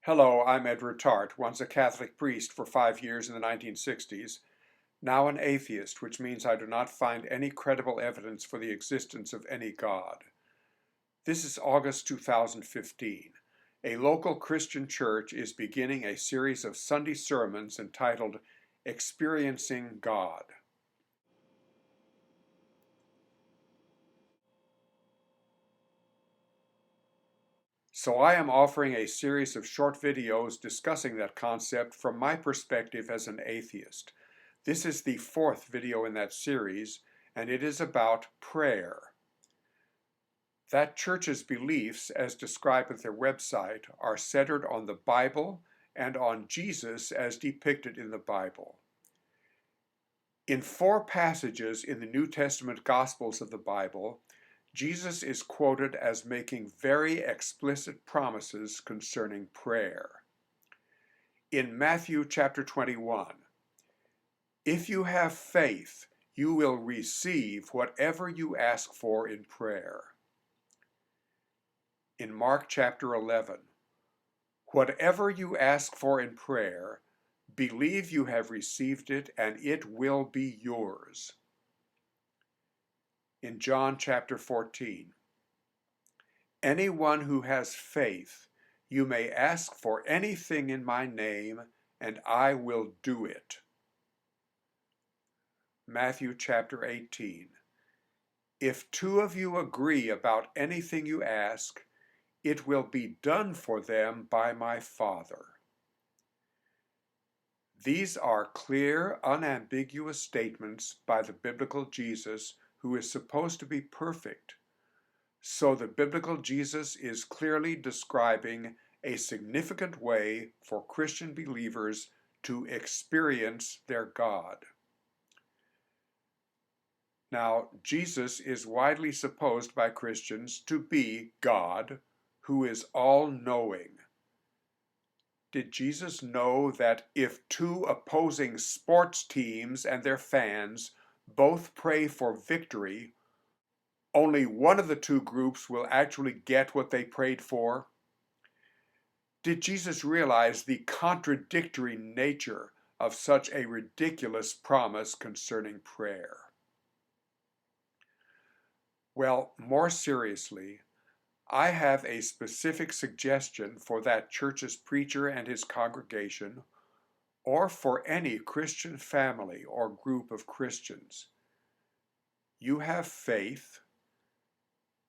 Hello, I'm Edward Tart, once a Catholic priest for 5 years in the 1960s, now an atheist, which means I do not find any credible evidence for the existence of any God. This is August 2015. A local Christian church is beginning a series of Sunday sermons entitled Experiencing God. So I am offering a series of short videos discussing that concept from my perspective as an atheist. This is the fourth video in that series, and it is about prayer. That church's beliefs, as described at their website, are centered on the Bible and on Jesus as depicted in the Bible. In 4 passages in the New Testament Gospels of the Bible, Jesus is quoted as making very explicit promises concerning prayer. In Matthew chapter 21, "If you have faith, you will receive whatever you ask for in prayer." In Mark chapter 11, "Whatever you ask for in prayer, believe you have received it and it will be yours." In John chapter 14, "Anyone who has faith, you may ask for anything in my name, and I will do it." Matthew chapter 18, "If 2 of you agree about anything you ask, it will be done for them by my Father." These are clear, unambiguous statements by the biblical Jesus, who is supposed to be perfect. So the biblical Jesus is clearly describing a significant way for Christian believers to experience their God. Now, Jesus is widely supposed by Christians to be God, who is all-knowing. Did Jesus know that if 2 opposing sports teams and their fans both pray for victory, only one of the 2 groups will actually get what they prayed for? Did Jesus realize the contradictory nature of such a ridiculous promise concerning prayer? Well, more seriously, I have a specific suggestion for that church's preacher and his congregation, or for any Christian family or group of Christians. You have faith.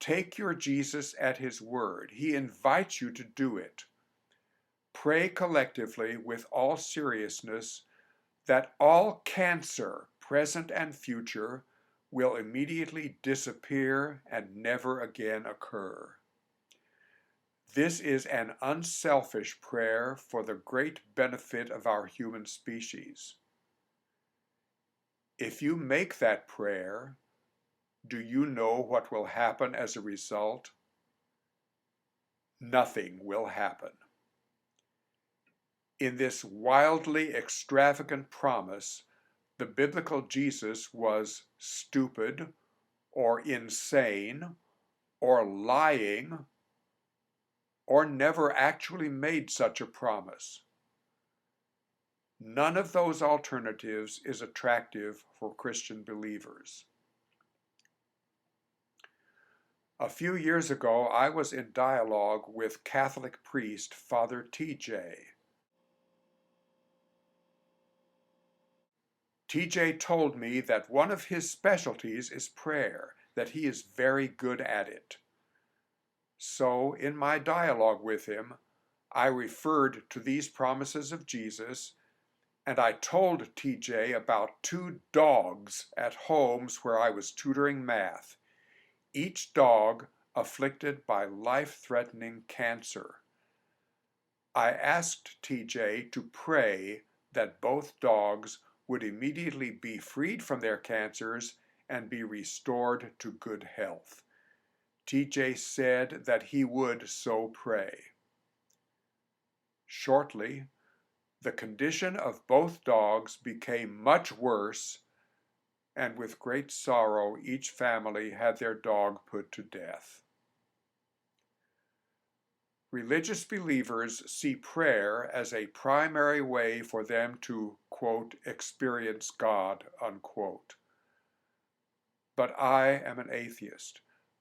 Take your Jesus at his word. He invites you to do it. Pray collectively with all seriousness that all cancer, present and future, will immediately disappear and never again occur. This is an unselfish prayer for the great benefit of our human species. If you make that prayer, do you know what will happen as a result? Nothing will happen. In this wildly extravagant promise, the biblical Jesus was stupid, or insane, or lying, or never actually made such a promise. None of those alternatives is attractive for Christian believers. A few years ago, I was in dialogue with Catholic priest Father TJ. TJ told me that one of his specialties is prayer, that he is very good at it. So, in my dialogue with him, I referred to these promises of Jesus, and I told TJ about 2 dogs at homes where I was tutoring math, each dog afflicted by life-threatening cancer. I asked TJ to pray that both dogs would immediately be freed from their cancers and be restored to good health. TJ said that he would so pray. Shortly, the condition of both dogs became much worse, and with great sorrow each family had their dog put to death. Religious believers see prayer as a primary way for them to, quote, experience God, unquote. But I am an atheist.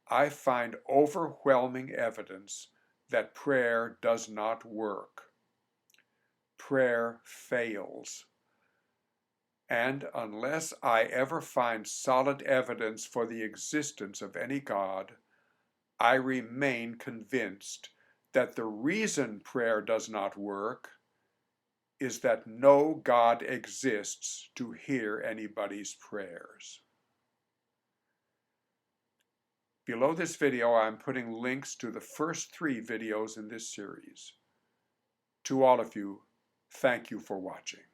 I find overwhelming evidence that prayer does not work. Prayer fails. And unless I ever find solid evidence for the existence of any God, I remain convinced that the reason prayer does not work is that no God exists to hear anybody's prayers. Below this video, I'm putting links to the first 3 videos in this series. To all of you, thank you for watching.